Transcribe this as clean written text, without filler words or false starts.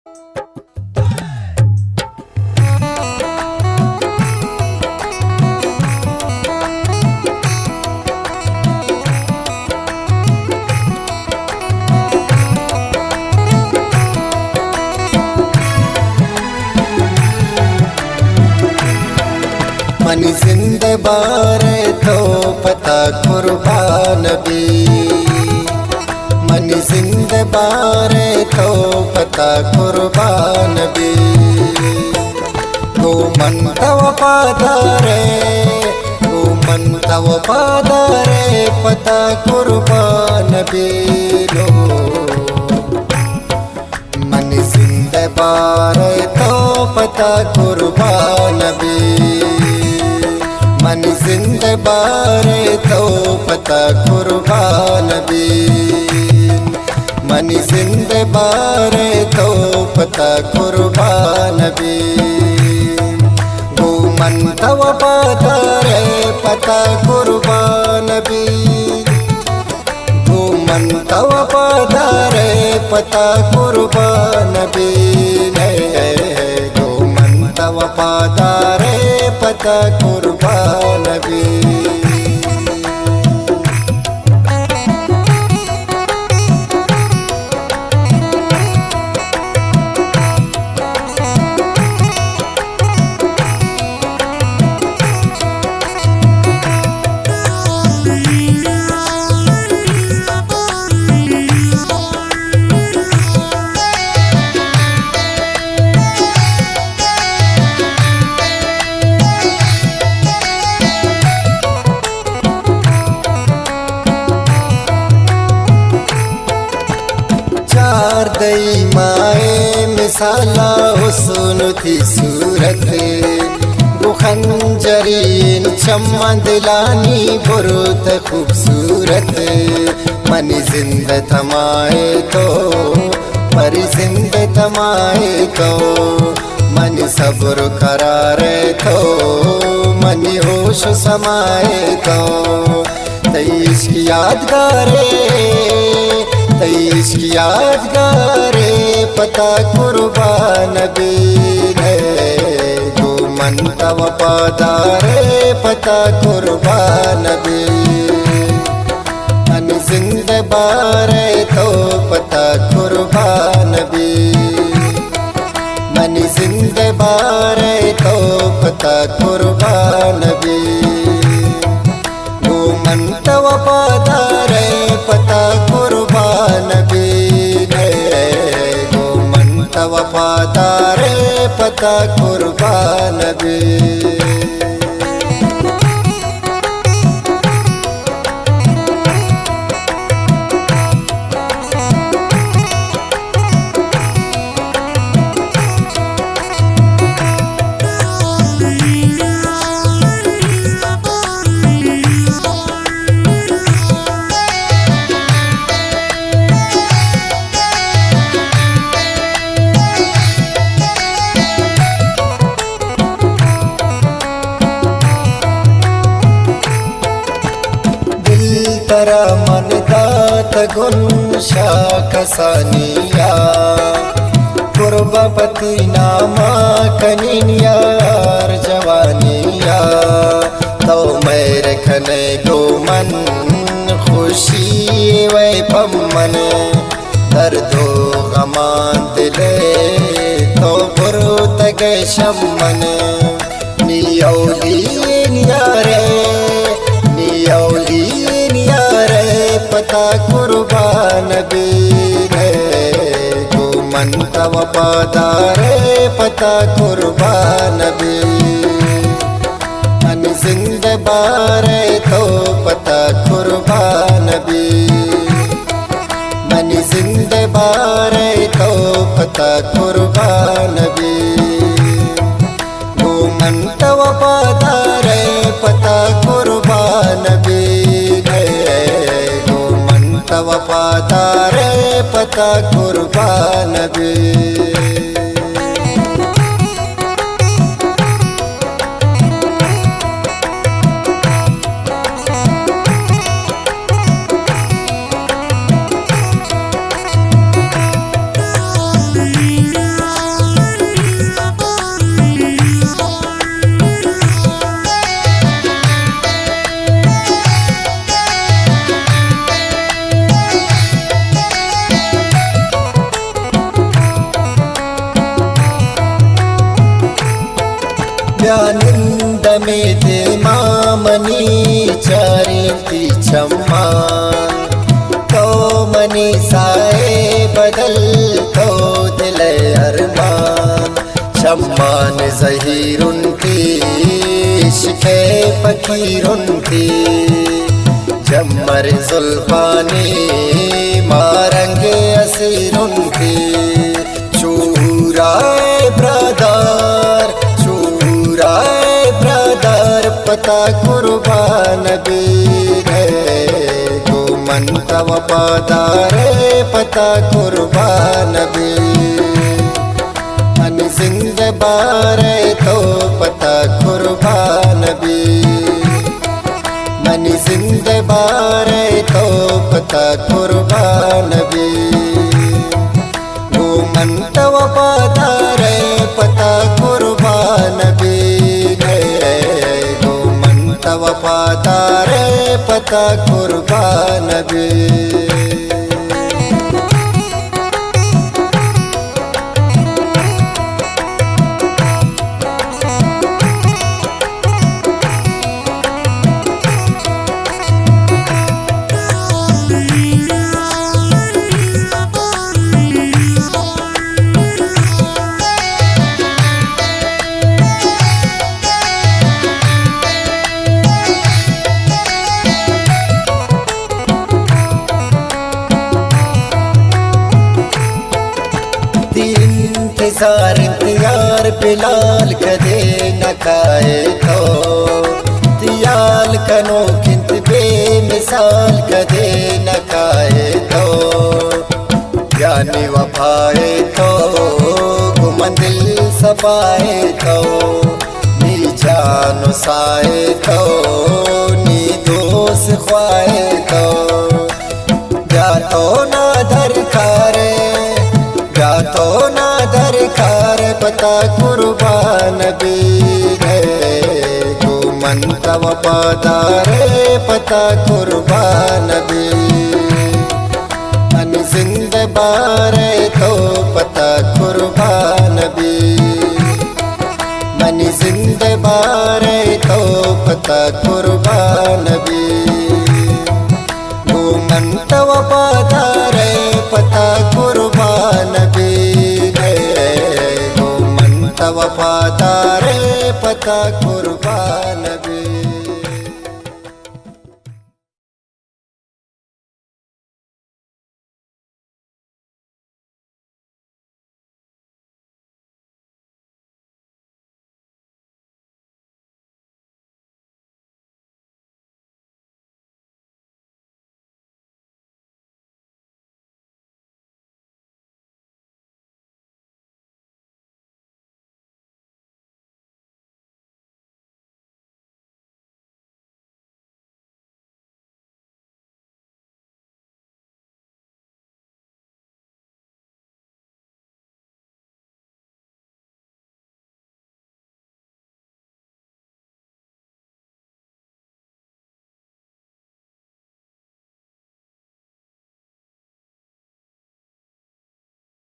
मन जिंद बारे तो पता कुर्बान भी, मन जिंद बारे तो पता कुर्बान भी। तू मन तव पादारे, तू मन तव पादारे पता कुर्बान भी लो। मन जिंद बारे तो पता कुर्बान भी, मन जिंद बारे तो पता कुर्बान भी। मन जिंद बारे तो पता कुर्बान भी। वो मन तव पादारे पता कुर्बान भी, वो मन तव पादारे पता कुर्बान भी। वो मन तव पादारे पता कुर्बान भी। चार दई माए मिसाला हुस्न थी सूरत, वो खंजरीन चम्मा दिलानी बुरुत खूबसूरत। मन जिंद थमाए तो पर जिंद थमाए तो, मन सब्र करारे तो मन होश समाए तो। तेईश की यादगारे, तेईश की यादगारे पता कुर्बान भी है। जो मन तव पादारे पता कुर्बान भी। मन जिंद बारे तो पता कुर्बान भी, मन जिंद बारे तो पता कुर्बान भी। वो मन तव पादारे पता कुर्बान भी। वो मन तव पादारे पता कुर्बान भी। तरा मन दात गुनशा कसानिया, कुर्बापति नामा कनियार जवानिया। तो मेरे खने गो मन खुशी वे पमन, दर्दो गमान दिले तो बुरुत के शमन। नियौली नियारे, नियौली पता कुर्बान भी है। जो मन तव पादारे पता कुर्बान भी। मन जिंद बारे तो पता कुर्बान भी, मन जिंद बारे तो पता कुर्बान भी। वो मन तव पादारे पता कुर्बान भी। तव पादारे पता कुर्बान भी। ध्यानिंदमेते मामनी चारिती चम्मान तो मनी साए बदल तो दिल अरमान चम्मान ज़हीरुनती इश्क़े फ़कीरुनती जम्मर ज़ुल्फ़ानी मारंगे असीरुनती चूराए ब्रदर पता कुर्बान बीर गो मंत वफ़ादार पता कुर्बान बीर मन जिंद बारे तो पता कुर्बान बीर मन जिंद बारे तो पता कुर्बान बीर गो मंत वफ़ादार पता कुर्बान बीर गो मंत वफ़ादार पता कुर्बान बीर इंतजार बिलाल कदे न खाए तो दियाल कनो किंत बेमिसाल कदे न खाए तो यानी वफाए तो गुमंदिल सपाए तो नी जानो साए तो नी दोस्त ख्वाए तो जा तो ना दरकारे जा तो ना दरकार पता कुर्बान बीर गो मंत वफ़ादार पता कुर्बान बीर मन जिंद बारे तो पता कुर्बान बीर मन जिंद बारे तो पता कुर्बान बीर गो मंत वफ़ादार पता कुर्बान बीर वफ़ादार पता कुर्बान।